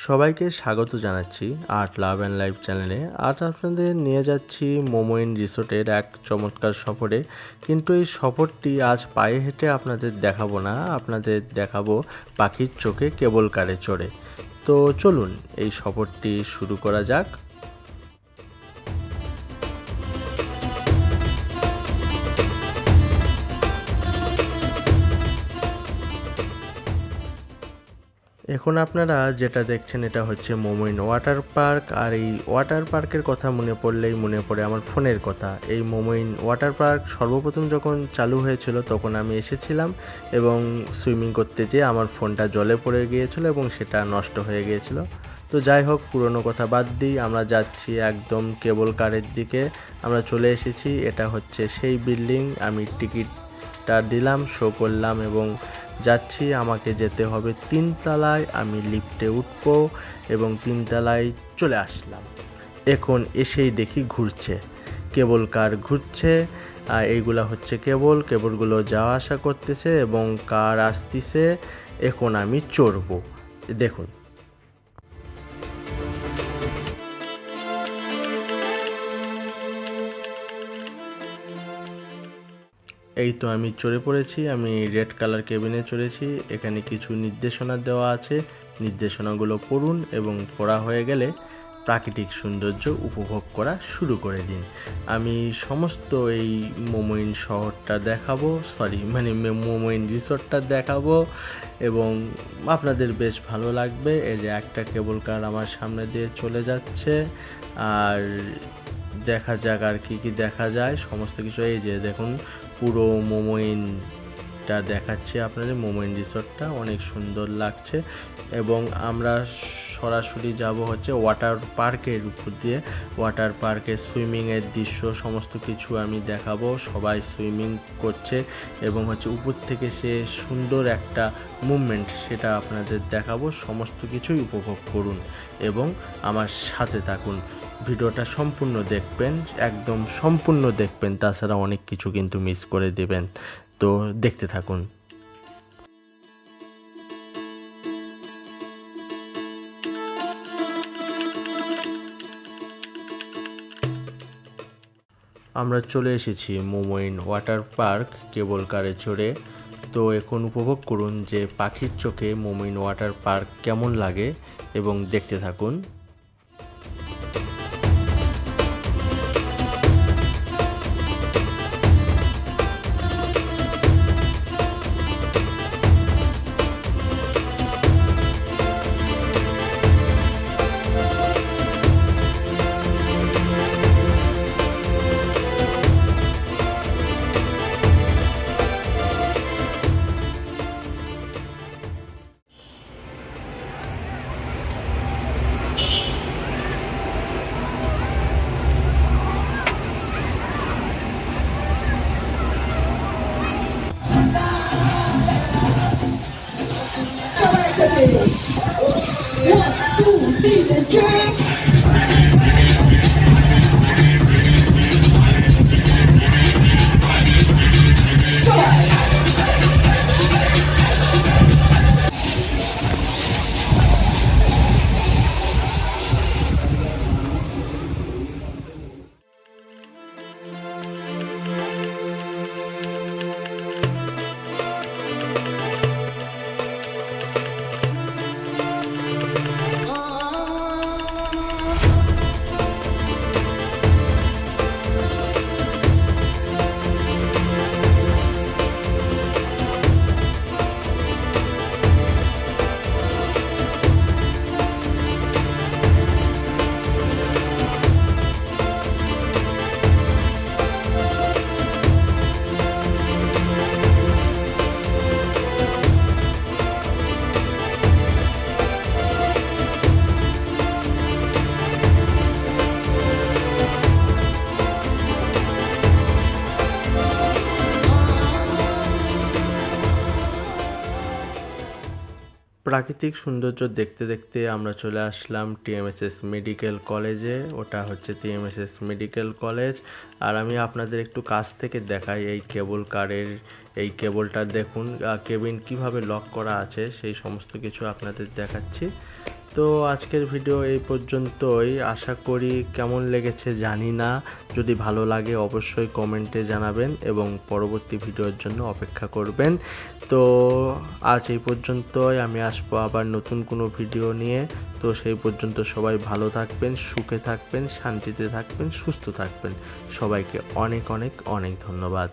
সবাইকে স্বাগত জানাচ্ছি আর্ট লাভ অ্যান্ড লাইফ চ্যানেলে। আজ আপনাদের নিয়ে যাচ্ছি মোমোইন রিসোর্টের এক চমৎকার সফরে। কিন্তু এই সফরটি আজ পায়ে হেঁটে আপনাদের দেখাবো না, আপনাদের দেখাবো পাখির চোখে কেবল কারে চড়ে। তো চলুন এই সফরটি শুরু করা যাক। এখন আপনারা যেটা দেখছেন এটা হচ্ছে মোমোইন ওয়াটার পার্ক। আর এই ওয়াটার পার্কের কথা মনে পড়লেই মনে পড়ে আমার ফোনের কথা। এই মোমোইন ওয়াটার পার্ক সর্বপ্রথম যখন চালু হয়েছিল তখন আমি এসেছিলাম এবং সুইমিং করতে যেয়ে আমার ফোনটা জলে পড়ে গিয়েছিল এবং সেটা নষ্ট হয়ে গিয়েছিল। তো যাই হোক, পুরনো কথা বাদ দিই, আমরা যাচ্ছি একদম কেবল কারের দিকে। আমরা চলে এসেছি, এটা হচ্ছে সেই বিল্ডিং। আমি টিকিটটা দিলাম, শো করলাম এবং যাচ্ছি। আমাকে যেতে হবে 3 তলায়। আমি লিফটে উঠবো এবং 3 তলায় চলে আসলাম। এখন এসেই দেখি ঘুরছে, কেবল কার ঘুরছে। এইগুলা হচ্ছে কেবলগুলো যাওয়া আসা করতেছে এবং কার আসতেছে। এখন আমি চড়বো, দেখুন। এই তো আমি চড়ে পড়েছি। আমি রেড কালার কেবিনে চড়েছি। এখানে কিছু নির্দেশনা দেওয়া আছে, নির্দেশনাগুলো পড়ুন এবং পড়া হয়ে গেলে প্রাকৃতিক সৌন্দর্য উপভোগ করা শুরু করে দিন। আমি সমস্ত এই মোমোইন শহরটা দেখাবো, মোমোইন রিসোর্টটা দেখাবো এবং আপনাদের বেশ ভালো লাগবে। এই যে একটা কেবল কার আমার সামনে দিয়ে চলে যাচ্ছে, আর দেখা যাক আর কি দেখা যায় সমস্ত কিছু। এই যে দেখুন, পুরো মোমোইনটা দেখাচ্ছি আপনাদের। মোমোইন রিসোর্টটা অনেক সুন্দর লাগছে এবং আমরা সরাসরি যাব হচ্ছে ওয়াটার পার্কের উপর দিয়ে। ওয়াটার পার্কে সুইমিংয়ের দৃশ্য সমস্ত কিছু আমি দেখাবো। সবাই সুইমিং করছে এবং হচ্ছে উপর থেকে সে সুন্দর একটা মুভমেন্ট, সেটা আপনাদের দেখাবো। সমস্ত কিছুই উপভোগ করুন এবং আমার সাথে থাকুন। ভিডিওটা সম্পূর্ণ দেখবেন, একদম সম্পূর্ণ দেখবেন, তাছাড়া অনেক কিছু কিন্তু মিস করে দেবেন। তো দেখতে থাকুন। আমরা চলে এসেছি মোমোইন ওয়াটার পার্ক কেবল কারে চড়ে। তো এখন উপভোগ করুন যে পাখির চোখে মোমোইন ওয়াটার পার্ক কেমন লাগে এবং দেখতে থাকুন। প্রাকৃতিক সৌন্দর্য দেখতে দেখতে আমরা চলে আসলাম টিএমএসএস মেডিকেল কলেজে। ওটা হচ্ছে টিএমএসএস মেডিকেল কলেজ। আর আমি আপনাদের একটু কাছ থেকে দেখাই এই কেবল কারের এই কেবলটা দেখুন, কেবিন কিভাবে লক করা আছে সেই সমস্ত কিছু আপনাদের দেখাচ্ছি। তো আজকের ভিডিও এই পর্যন্তই। আশা করি কেমন লেগেছে জানি না, যদি ভালো লাগে অবশ্যই কমেন্টে জানাবেন এবং পরবর্তী ভিডিওর জন্য অপেক্ষা করবেন। তো আজ এই পর্যন্তই, আমি আসবো আবার নতুন কোনো ভিডিও নিয়ে। তো সেই পর্যন্ত সবাই ভালো থাকবেন, সুখে থাকবেন, শান্তিতে থাকবেন, সুস্থ থাকবেন। সবাইকে অনেক অনেক অনেক ধন্যবাদ।